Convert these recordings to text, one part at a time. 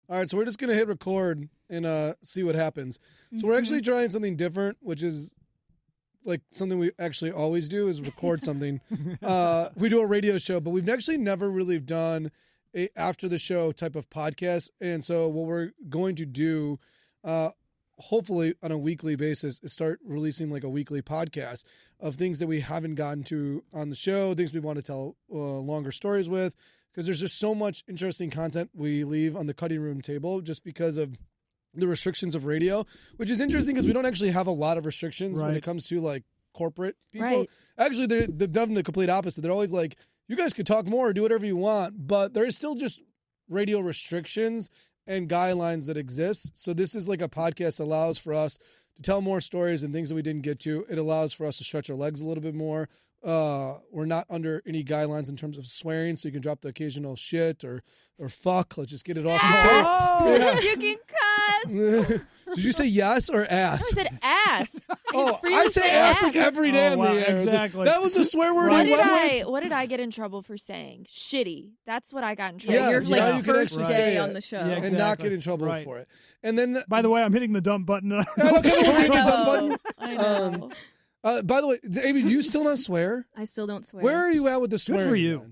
All right, so we're just going to hit record and see what happens. So we're actually trying something different, which is like something we actually always do is record something. We do a radio show, but we've actually never really done a after the show type of podcast. And so what we're going to do, hopefully on a weekly basis, is start releasing like a weekly podcast of things that we haven't gotten to on the show, things we want to tell longer stories with, because there's just so much interesting content we leave on the cutting room table just because of the restrictions of radio, which is interesting because we don't actually have a lot of restrictions when it comes to like corporate people. Right. Actually, they're done the complete opposite. They're always like, you guys could talk more, do whatever you want, but there is still just radio restrictions and guidelines that exist. So this is like a podcast that allows for us to tell more stories and things that we didn't get to. It allows for us to stretch our legs a little bit more. We're not under any guidelines in terms of swearing, so you can drop the occasional shit or fuck. Let's just get it off the tape. Oh, you can cuss. Did you say yes or ass? I said ass. I say ass like every day in the air. Exactly. That was the swear word. What did I get in trouble for saying? Shitty. That's what I got in trouble. Yeah, You're now you like can first actually day say on it. the show. Yeah, And not get in trouble for it. And then, by the way, I'm hitting the dump button. I know. By the way, Amy, do you still not swear? I still don't swear. Where are you at with the swearing? Good for you.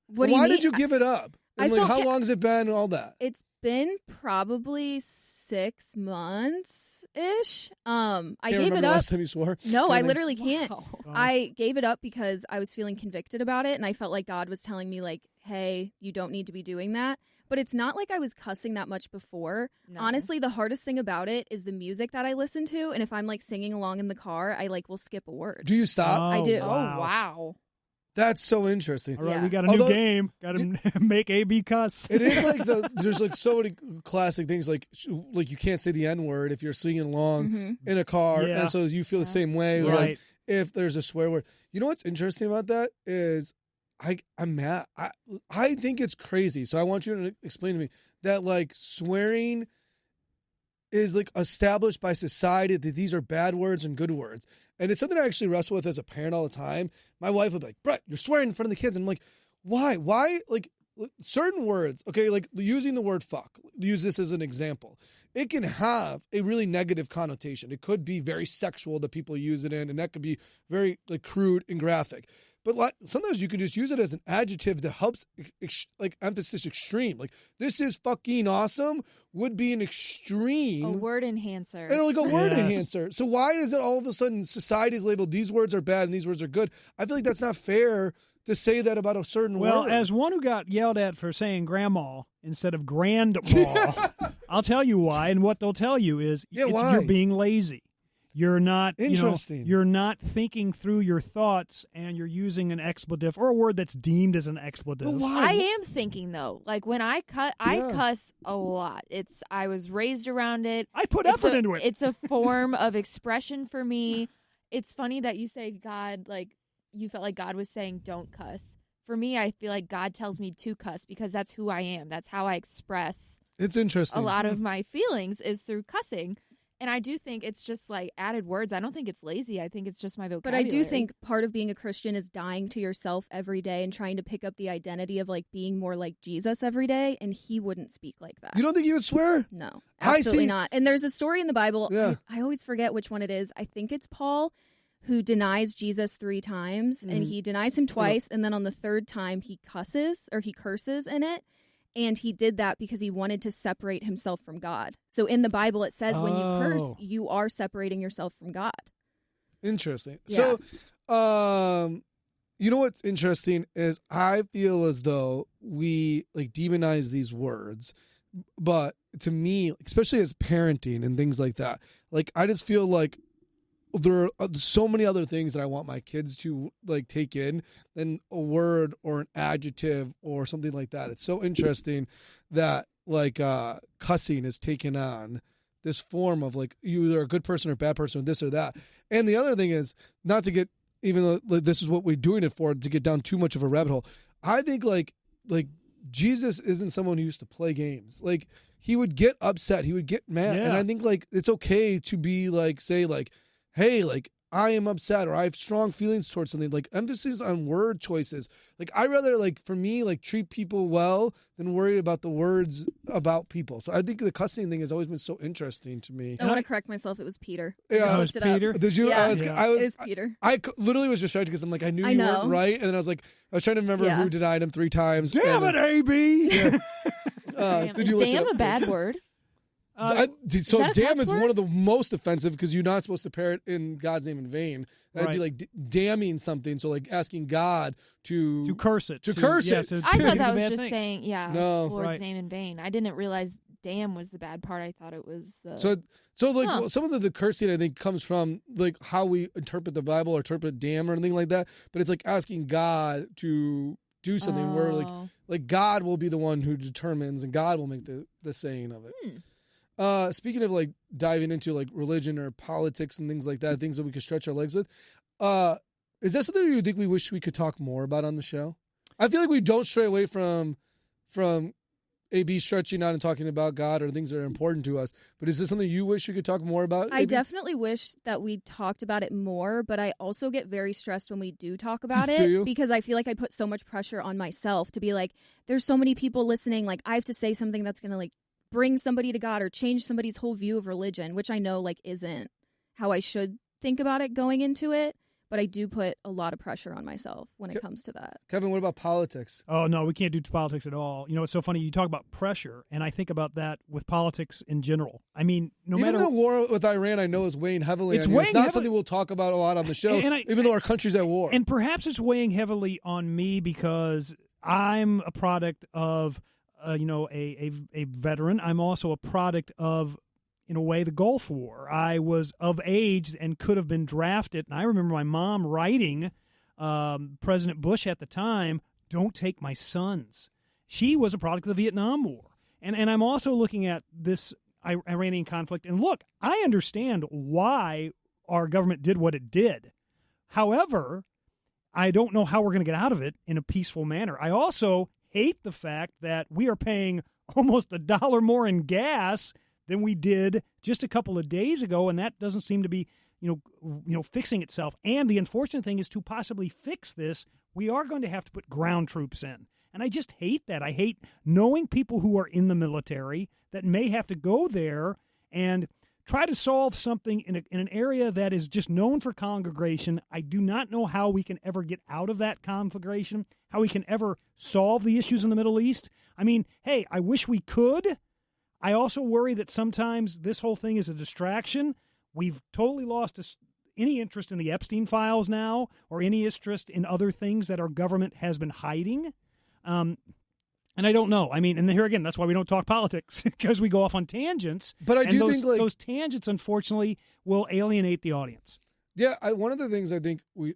What do you Why mean? did you give it up? And like, how long has it been and all that? It's been probably 6 months-ish. I gave it up. Last time you swore? No, I literally can't. Wow. I gave it up because I was feeling convicted about it, and I felt like God was telling me, like, hey, you don't need to be doing that. But it's not like I was cussing that much before. No. Honestly, the hardest thing about it is the music that I listen to, and if I'm, like, singing along in the car, I, like, will skip a word. Do you stop? I do. Oh, wow. That's so interesting. All right, Yeah. we got a new game. Got to make A/B cuss. It is like there's like so many classic things like you can't say the N word if you're singing along in a car, Yeah. and so you feel the same way. Right. Like if there's a swear word, you know what's interesting about that is I'm mad. I think it's crazy. So I want you to explain to me that like swearing is like established by society that these are bad words and good words. And it's something I actually wrestle with as a parent all the time. My wife would be like, Brett, you're swearing in front of the kids. And I'm like, why? Why? Like certain words, okay, like using the word fuck, use this as an example. It can have a really negative connotation. It could be very sexual that people use it in, and that could be very like crude and graphic. But like sometimes you can just use it as an adjective that helps like emphasis extreme. Like this is fucking awesome would be an extreme. A word enhancer. And like a word enhancer. So why is it all of a sudden society's labeled these words are bad and these words are good? I feel like that's not fair to say that about a certain word. Well, as one who got yelled at for saying grandma instead of grandma, I'll tell you why. And what they'll tell you is you're being lazy. You're not, you're not thinking through your thoughts, and you're using an expletive or a word that's deemed as an expletive. Why? I am thinking though, like when I cuss a lot. I was raised around it. I put effort into it. It's a form of expression for me. It's funny that you say God, like you felt like God was saying don't cuss. For me, I feel like God tells me to cuss because that's who I am. That's how I express. It's interesting. A lot of my feelings is through cussing. And I do think it's just like added words. I don't think it's lazy. I think it's just my vocabulary. But I do think part of being a Christian is dying to yourself every day and trying to pick up the identity of like being more like Jesus every day. And he wouldn't speak like that. You don't think he would swear? No, absolutely not. And there's a story in the Bible. Yeah. I always forget which one it is. I think it's Paul who denies Jesus 3 times. And he denies him twice. And then on the 3rd time, he curses in it. And he did that because he wanted to separate himself from God. So in the Bible, it says when you curse, you are separating yourself from God. Interesting. Yeah. So, you know what's interesting is I feel as though we like demonize these words. But to me, especially as parenting and things like that, like I just feel like there are so many other things that I want my kids to like take in than a word or an adjective or something like that. It's so interesting that like cussing is taken on this form of like you either a good person or a bad person or this or that. And the other thing is not to get, even though like, this is what we're doing it for, to get down too much of a rabbit hole. I think like Jesus isn't someone who used to play games. Like he would get upset. He would get mad. Yeah. And I think like it's okay to be like, say like, hey, like I am upset or I have strong feelings towards something, like emphasis on word choices. Like I rather for me, treat people well than worry about the words about people. So I think the cussing thing has always been so interesting to me. I want to correct myself. It was Peter. Yeah, it was Peter. Did you? Yeah. It was Peter. I literally was distracted because I'm like, I knew you weren't right. And then I was trying to remember who denied him 3 times. Damn it, AB. Yeah. Is damn a bad word? Damn is one of the most offensive because you're not supposed to pair it in God's name in vain. That'd be like damning something. So asking God to curse it. To curse it. I thought that was just saying, no, Lord's name in vain. I didn't realize damn was the bad part. I thought it was the... some of the cursing I think comes from how we interpret the Bible or interpret damn or anything like that. But it's asking God to do something where God will be the one who determines and God will make the saying of it. Speaking of diving into religion or politics and things like that, things that we could stretch our legs with, is that something you think we wish we could talk more about on the show? I feel like we don't stray away from AB stretching out and talking about God or things that are important to us. But is this something you wish we could talk more about? I definitely wish that we talked about it more, but I also get very stressed when we do talk about it because I feel like I put so much pressure on myself to be there's so many people listening. I have to say something that's going to bring somebody to God or change somebody's whole view of religion, which I know isn't how I should think about it going into it, but I do put a lot of pressure on myself when it comes to that. Kevin, what about politics? Oh, no, we can't do politics at all. It's so funny. You talk about pressure, and I think about that with politics in general. I mean, even the war with Iran, I know is weighing heavily on you. It's not something we'll talk about a lot on the show, even though our country's at war. And perhaps it's weighing heavily on me because I'm a product of a veteran. I'm also a product of, in a way, the Gulf War. I was of age and could have been drafted. And I remember my mom writing President Bush at the time, "Don't take my sons." She was a product of the Vietnam War. And I'm also looking at this Iranian conflict. And look, I understand why our government did what it did. However, I don't know how we're going to get out of it in a peaceful manner. I also hate the fact that we are paying almost $1 more in gas than we did just a couple of days ago, and that doesn't seem to be, fixing itself. And the unfortunate thing is, to possibly fix this, we are going to have to put ground troops in. And I just hate that. I hate knowing people who are in the military that may have to go there and try to solve something in an area that is just known for conflagration. I do not know how we can ever get out of that conflagration, how we can ever solve the issues in the Middle East. I mean, hey, I wish we could. I also worry that sometimes this whole thing is a distraction. We've totally lost any interest in the Epstein files now or any interest in other things that our government has been hiding. And I don't know. I mean, and here again, that's why we don't talk politics, because we go off on tangents. But I do think those tangents, unfortunately, will alienate the audience. Yeah, one of the things I think we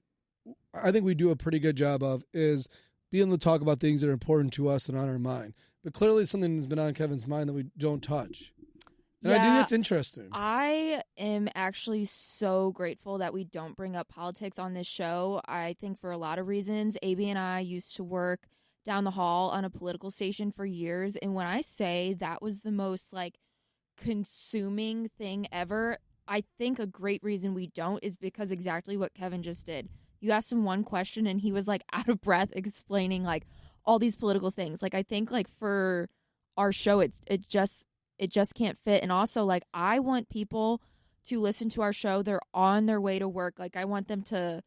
do a pretty good job of is being able to talk about things that are important to us and on our mind. But clearly, it's something that's been on Kevin's mind that we don't touch. And I think it's interesting. I am actually so grateful that we don't bring up politics on this show. I think for a lot of reasons. AB and I used to work down the hall on a political station for years, and when I say that was the most consuming thing ever, I think a great reason we don't is because exactly what Kevin just did. You asked him one question and he was out of breath explaining all these political things. I think for our show it just can't fit. And also I want people to listen to our show. They're on their way to work. I want them to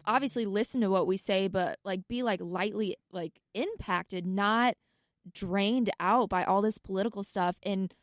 obviously listen to what we say, but be lightly impacted, not drained out by all this political stuff. And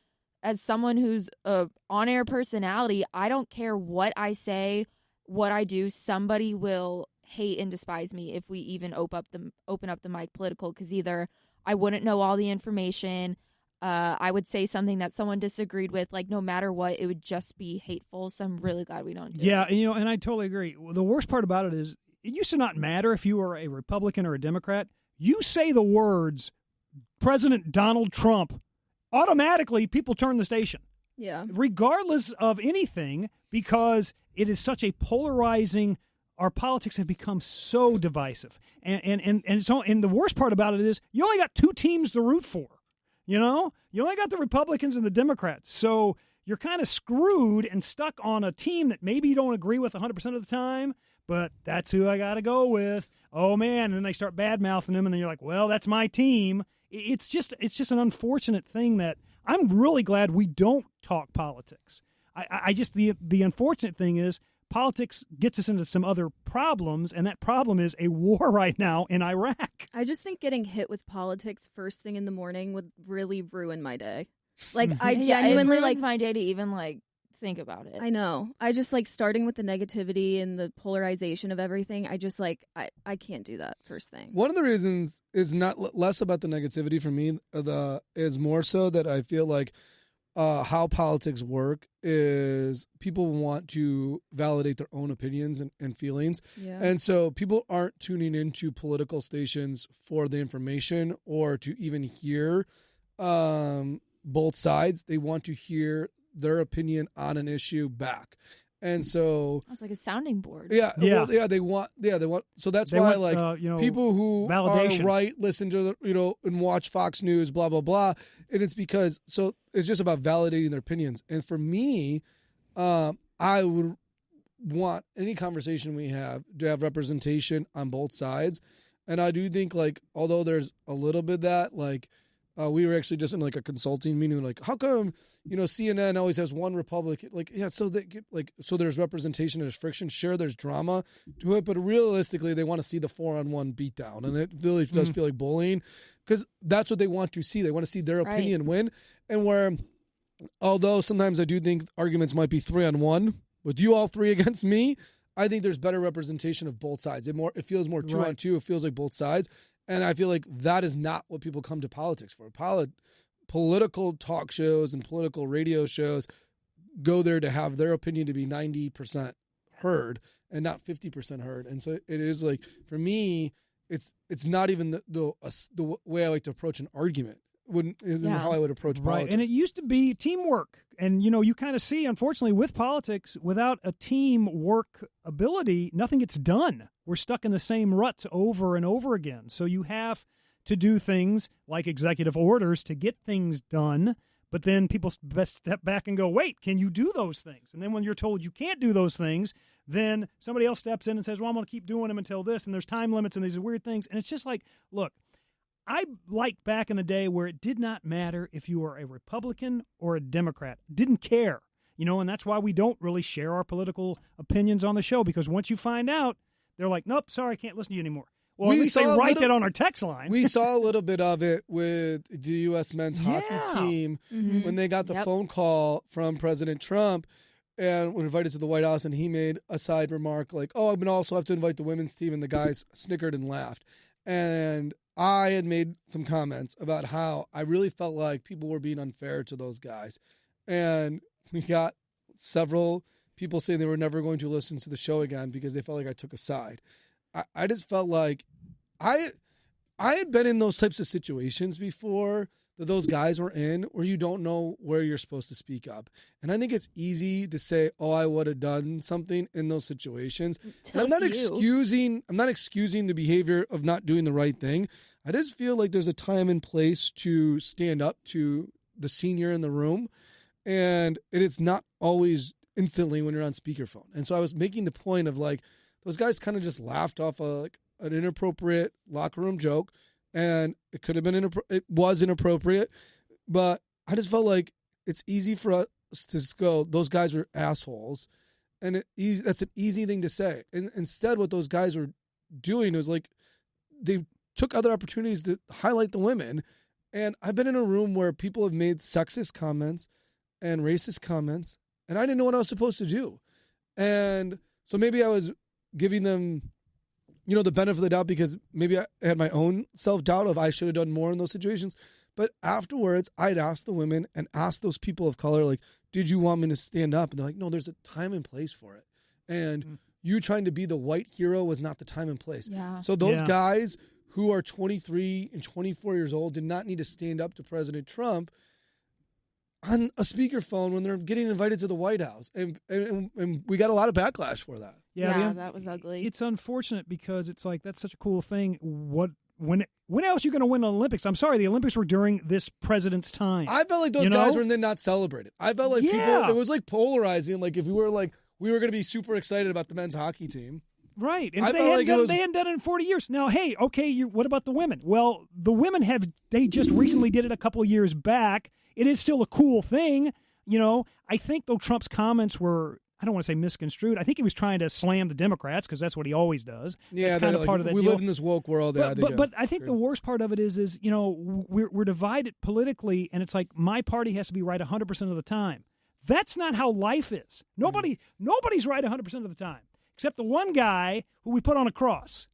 as someone who's a on-air personality, I don't care what I say, what I do. Somebody will hate and despise me if we even open up the mic political, because either I wouldn't know all the information, I would say something that someone disagreed with, no matter what, it would just be hateful. So I'm really glad we don't do it. Yeah, and I totally agree. The worst part about it is it used to not matter if you were a Republican or a Democrat. You say the words President Donald Trump, automatically people turn the station. Yeah. Regardless of anything, because it is such a polarizing, our politics have become so divisive. And the worst part about it is you only got 2 teams to root for. You only got the Republicans and the Democrats. So you're kind of screwed and stuck on a team that maybe you don't agree with 100% of the time, but that's who I got to go with. Oh, man, and then they start bad-mouthing them, and then you're like, well, that's my team. It's just an unfortunate thing that I'm really glad we don't talk politics. I just the unfortunate thing is politics gets us into some other problems, and that problem is a war right now in Iraq. I just think getting hit with politics first thing in the morning would really ruin my day. Like, I genuinely it ruins my day to even like think about it. I know. I just like starting with the negativity and the polarization of everything. I just like I can't do that first thing. One of the reasons is not less about the negativity for me. Is more so that I feel like how politics work is people want to validate their own opinions and feelings. Yeah. And so people aren't tuning into political stations for the information or to even hear both sides. They want to hear their opinion on an issue back. And so it's like a sounding board. Yeah. Yeah. Well, they want. So that's They why, want, people who validation. are right listen to and watch Fox News, blah blah blah, and it's because it's just about validating their opinions. And for me, I would want any conversation we have to have representation on both sides. And I do think, like, although there's a little bit that, like, we were actually just in like a consulting meeting, like, how come, CNN always has one Republican? Like, yeah, so they get so there's representation, there's friction, sure, there's drama to it, but realistically, they want to see the 4-on-1 beatdown, and it really does feel like bullying, because that's what they want to see. They want to see their opinion win, and where, although sometimes I do think arguments might be 3-on-1 with you all three against me, I think there's better representation of both sides. It feels more 2-on-2. It feels like both sides. And I feel like that is not what people come to politics for. Political talk shows and political radio shows go there to have their opinion to be 90% heard and not 50% heard. And so it is like, for me, it's not even the way I like to approach an argument. Isn't how I would approach politics. Right, and it used to be teamwork. And, you kind of see, unfortunately, with politics, without a teamwork ability, nothing gets done. We're stuck in the same ruts over and over again. So you have to do things like executive orders to get things done, but then people step back and go, wait, can you do those things? And then when you're told you can't do those things, then somebody else steps in and says, well, I'm going to keep doing them until this, and there's time limits and these weird things. And it's just like, look, I liked back in the day where it did not matter if you were a Republican or a Democrat. Didn't care, and that's why we don't really share our political opinions on the show, because once you find out, they're like, nope, sorry, I can't listen to you anymore. Well, at least they write that on our text line. We saw a little bit of it with the U.S. men's hockey team when they got the phone call from President Trump and were invited to the White House, and he made a side remark like, oh, I'm going to also have to invite the women's team, and the guys snickered and laughed. And I had made some comments about how I really felt like people were being unfair to those guys. And we got several people saying they were never going to listen to the show again because they felt like I took a side. I just felt like I had been in those types of situations before that those guys were in, where you don't know where you're supposed to speak up. And I think it's easy to say, oh, I would have done something in those situations. And I'm not excusing the behavior of not doing the right thing. I just feel like there's a time and place to stand up to the senior in the room, and it's not always instantly when you're on speakerphone. And so I was making the point of, like, those guys kind of just laughed off an inappropriate locker room joke, and it could have been it was inappropriate, but I just felt like it's easy for us to just go, those guys are assholes, and that's an easy thing to say. And instead, what those guys were doing was, like, they took other opportunities to highlight the women. And I've been in a room where people have made sexist comments and racist comments, and I didn't know what I was supposed to do. And so maybe I was giving them, the benefit of the doubt, because maybe I had my own self-doubt of I should have done more in those situations. But afterwards, I'd ask the women and ask those people of color, like, did you want me to stand up? And they're like, no, there's a time and place for it. And you trying to be the white hero was not the time and place. Yeah. So those guys who are 23 and 24 years old did not need to stand up to President Trump on a speakerphone when they're getting invited to the White House. And we got a lot of backlash for that. Yeah, that was ugly. It's unfortunate because it's like, that's such a cool thing. What when else are you going to win the Olympics? I'm sorry, the Olympics were during this president's time. I felt like those guys were then not celebrated. I felt like people, it was like polarizing. Like if we were going to be super excited about the men's hockey team. Right. And they hadn't done it in 40 years. Now, hey, okay, what about the women? Well, the women they just recently did it a couple of years back. It is still a cool thing. I think though Trump's comments were, I don't want to say misconstrued. I think he was trying to slam the Democrats because that's what he always does. Yeah, that's kind of part of that we deal. live in this woke world. But I think the worst part of it is we're divided politically, and it's like my party has to be right 100% of the time. That's not how life is. Nobody's right 100% of the time, except the one guy who we put on a cross.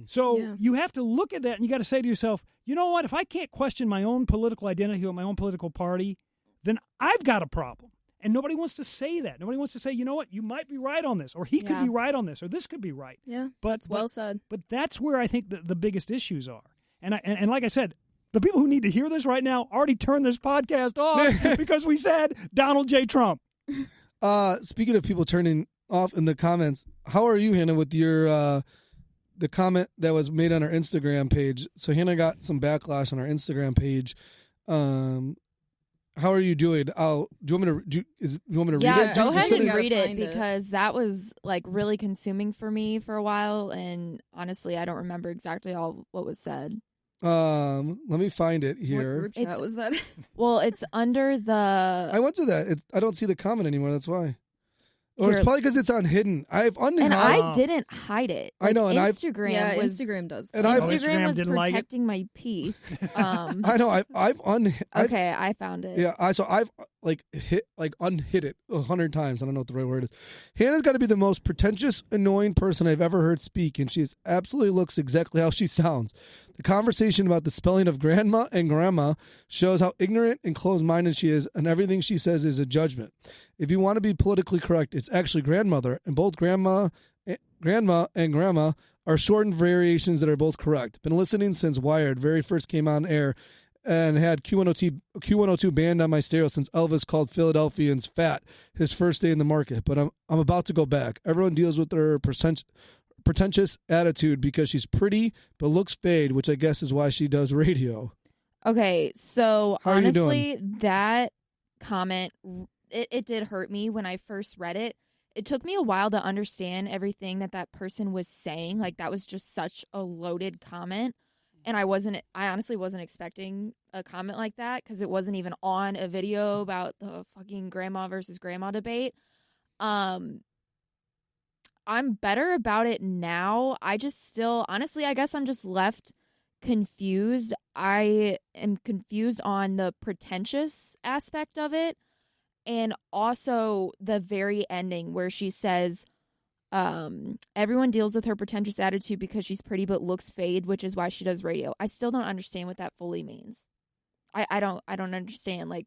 So you have to look at that, and you got to say to yourself, you know what? If I can't question my own political identity or my own political party, then I've got a problem. And nobody wants to say that. Nobody wants to say, you know what, you might be right on this, or he could be right on this, or this could be right. Yeah, that's well said. But that's where I think the biggest issues are. And like I said, the people who need to hear this right now already turned this podcast off because we said Donald J. Trump. Speaking of people turning off in the comments, how are you, Hannah, with your the comment that was made on our Instagram page? So Hannah got some backlash on our Instagram page. How are you doing? Do you want me to read it? Yeah, go ahead and read it because that was like really consuming for me for a while, and honestly, I don't remember exactly all what was said. Let me find it here. What group chat was that? Well, it's under the. I went to that. I don't see the comment anymore. That's why. Or it's probably because it's on hidden. And I didn't hide it. I know, and Instagram does that. And Instagram was didn't protecting my peace. I know. Okay, I found it. Yeah, I've unhit it 100 times. I don't know what the right word is. Hannah's got to be the most pretentious, annoying person I've ever heard speak, and she absolutely looks exactly how she sounds. The conversation about the spelling of grandma and grandma shows how ignorant and closed-minded she is, and everything she says is a judgment. If you want to be politically correct, it's actually grandmother, and both grandma and grandma are shortened variations that are both correct. Been listening since Wired very first came on air, and had Q102 banned on my stereo since Elvis called Philadelphians fat his first day in the market. But I'm about to go back. Everyone deals with their pretentious attitude because she's pretty but looks fade, which I guess is why she does radio. Okay, so honestly, that comment, it did hurt me when I first read it. It took me a while to understand everything that person was saying. Like, that was just such a loaded comment. And I honestly wasn't expecting a comment like that because it wasn't even on a video about the fucking grandma versus grandma debate. I'm better about it now. I just still, honestly, I guess I'm just left confused. I am confused on the pretentious aspect of it. And also the very ending where she says, everyone deals with her pretentious attitude because she's pretty but looks fade, which is why she does radio. I still don't understand what that fully means. I don't understand. Like,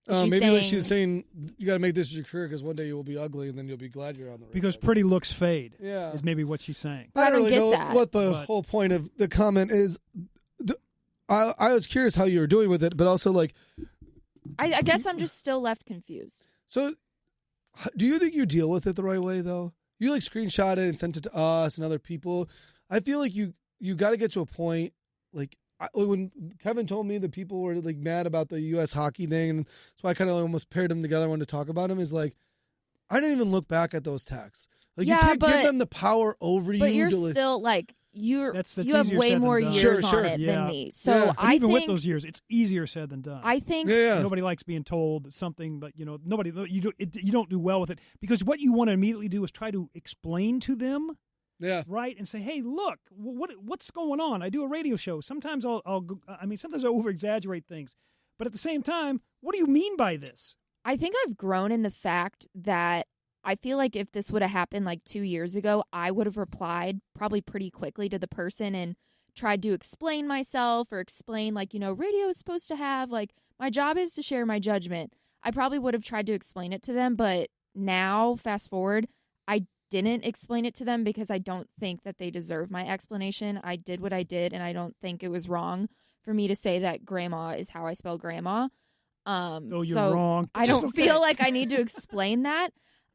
she's saying you got to make this your career because one day you will be ugly and then you'll be glad you're on the radio. Because pretty looks fade. Yeah, is maybe what she's saying. But I don't really get know that. what the whole point of the comment is. I was curious how you were doing with it, but also like, I guess I'm just still left confused. So, do you think you deal with it the right way though? You like screenshot it and sent it to us and other people. I feel like you got to get to a point like when Kevin told me that people were like mad about the U.S. hockey thing, and that's why I kind of almost paired them together. I wanted to talk about them. Is like I didn't even look back at those texts. Like you can't give them the power over you. But you're still like you have way more years on it than me. So I think with those years, it's easier said than done. I think nobody likes being told something, but you don't do well with it because what you want to immediately do is try to explain to them, right, and say, hey, look, what's going on? I do a radio show. Sometimes sometimes I over exaggerate things, but at the same time, what do you mean by this? I think I've grown in the fact that I feel like if this would have happened like 2 years ago, I would have replied probably pretty quickly to the person and tried to explain myself or explain like, radio is supposed to have like my job is to share my judgment. I probably would have tried to explain it to them. But now, fast forward, I didn't explain it to them because I don't think that they deserve my explanation. I did what I did, and I don't think it was wrong for me to say that grandma is how I spell grandma. You're wrong. I don't feel like I need to explain that.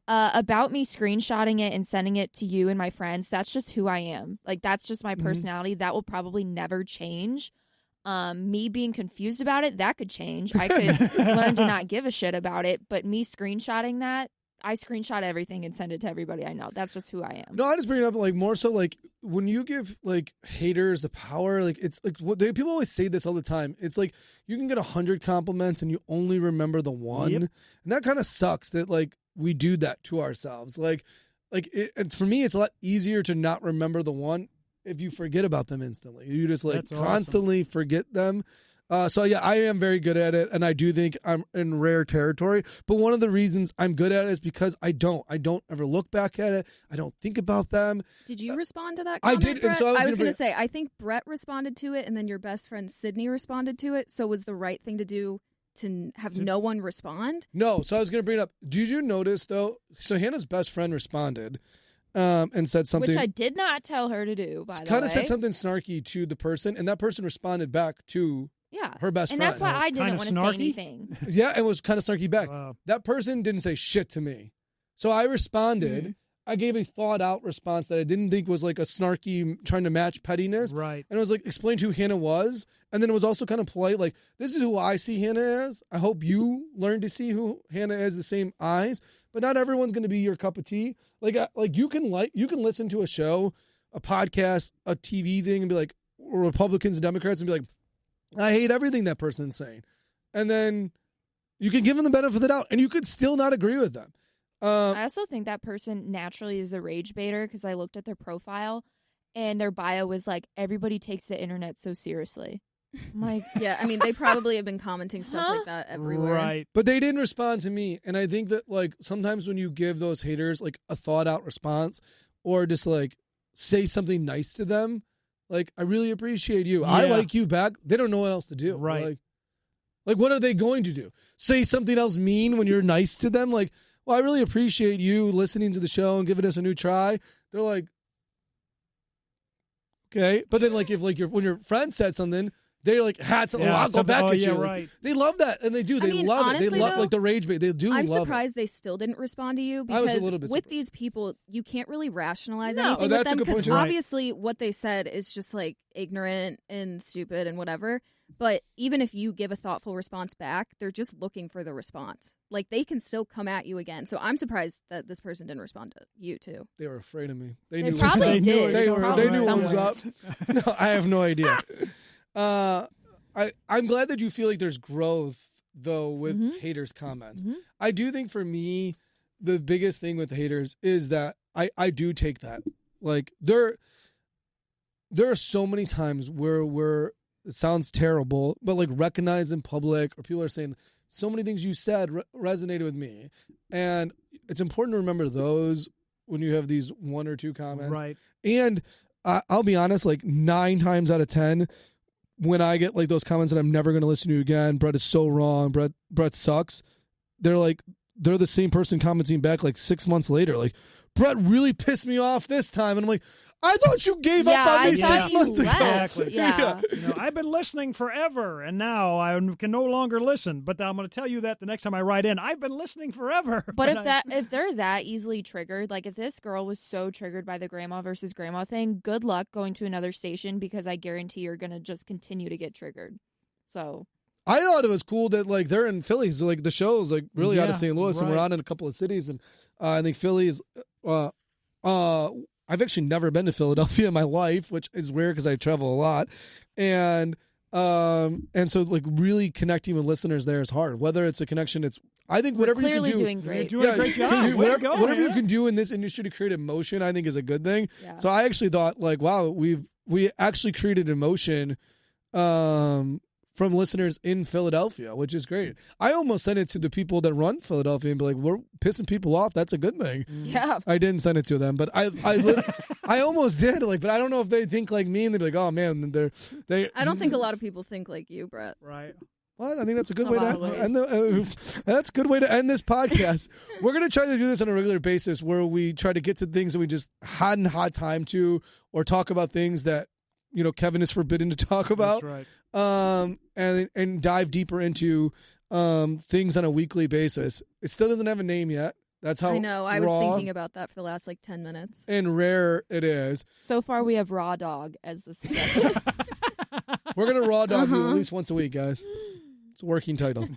About me screenshotting it and sending it to you and my friends, that's just who I am. Like, that's just my personality. That will probably never change. Me being confused about it, that could change. I could learn to not give a shit about it. But me screenshotting that, I screenshot everything and send it to everybody I know. That's just who I am. No, I just bring it up like more so like when you give like haters the power, like it's like people always say this all the time. It's like you can get 100 compliments and you only remember the one, and that kind of sucks. That like we do that to ourselves. And for me, it's a lot easier to not remember the one if you forget about them instantly. You just like constantly forget them. So yeah, I am very good at it, and I do think I'm in rare territory. But one of the reasons I'm good at it is because I don't ever look back at it. I don't think about them. Did you respond to that comment, I did, Brett? and so I was going to say, I think Brett responded to it, and then your best friend Sydney responded to it. So was the right thing to do to have no one respond? No, so I was going to bring it up. Did you notice though? So Hannah's best friend responded. And said something, which I did not tell her to do. By the way, kind of said something snarky to the person, and that person responded back to her best friend. And that's why I didn't want to say anything. Yeah, it was kind of snarky back. Wow. That person didn't say shit to me. So I responded. Mm-hmm. I gave a thought-out response that I didn't think was like a snarky trying to match pettiness. Right. And it was like, explained who Hannah was. And then it was also kind of polite, like, this is who I see Hannah as. I hope you learn to see who Hannah is the same eyes. But not everyone's going to be your cup of tea. Like you can listen to a show, a podcast, a TV thing, and be like, Republicans and Democrats, and be like, I hate everything that person's saying. And then you can give them the benefit of the doubt, and you could still not agree with them. I also think that person naturally is a rage baiter because I looked at their profile, and their bio was like, everybody takes the internet so seriously. I'm like, yeah, I mean, they probably have been commenting stuff like that everywhere. Right. But they didn't respond to me. And I think that, like, sometimes when you give those haters, like, a thought-out response or just, like, say something nice to them, like, I really appreciate you. Yeah. I like you back. They don't know what else to do. Right. Like, what are they going to do? Say something else mean when you're nice to them? Like, well, I really appreciate you listening to the show and giving us a new try. They're like, okay. But then, like, if, like, when your friend said something, they're like, I'll go back at you. Right. They love that, and they do. They love honestly, it. They love though, like the rage bait. They do. I'm love surprised it. they still didn't respond to you I was a because little bit with surprised. these people, you can't really rationalize No. anything Oh, with that's a them good point, because you're right. obviously what they said is just like ignorant and stupid and whatever. But even if you give a thoughtful response back, they're just looking for the response. Like they can still come at you again. So I'm surprised that this person didn't respond to you too. They were afraid of me. They knew probably did. They knew what was somewhere. up. No, I have no idea. I'm glad that you feel like there's growth though with haters' comments. Mm-hmm. I do think for me, the biggest thing with haters is that I do take that. Like there are so many times where it sounds terrible, but like recognized in public, or people are saying so many things you said resonated with me, and it's important to remember those when you have these one or two comments. Right. And I'll be honest, like 9 times out of 10, when I get like those comments that I'm never going to listen to again, Brett is so wrong, Brett sucks. They're the same person commenting back like 6 months later, like Brett really pissed me off this time, and I'm like, I thought you gave up on me 6 months ago. Exactly. Yeah. I've been listening forever, and now I can no longer listen. But I'm going to tell you that the next time I write in, I've been listening forever. But if they're that easily triggered, like if this girl was so triggered by the grandma versus grandma thing, good luck going to another station because I guarantee you're going to just continue to get triggered. So I thought it was cool that like they're in Philly, so like the show is like really out of St. Louis, and we're on in a couple of cities, and I think Philly is. I've actually never been to Philadelphia in my life, which is weird because I travel a lot, and so like really connecting with listeners there is hard. Whether it's a connection, I think whatever you can do, doing great. You're doing a great job. Whatever you can do in this industry to create emotion, I think is a good thing. Yeah. So I actually thought like, wow, we actually created emotion from listeners in Philadelphia, which is great. I almost sent it to the people that run Philadelphia and be like, we're pissing people off. That's a good thing. Yeah. I didn't send it to them, but I almost did. Like, but I don't know if they think like me and they'd be like, oh man, they. I don't think a lot of people think like you, Brett. Right. Well, I think that's a good way to ways. that's a good way to end this podcast. We're going to try to do this on a regular basis where we try to get to things that we just hadn't had time to, or talk about things that, Kevin is forbidden to talk about. That's right. And dive deeper into things on a weekly basis. It still doesn't have a name yet. That's how I know. I was thinking about that for the last 10 minutes. And rare it is. So far, we have raw dog as the suggestion. We're going to raw dog you at least once a week, guys. It's a working title.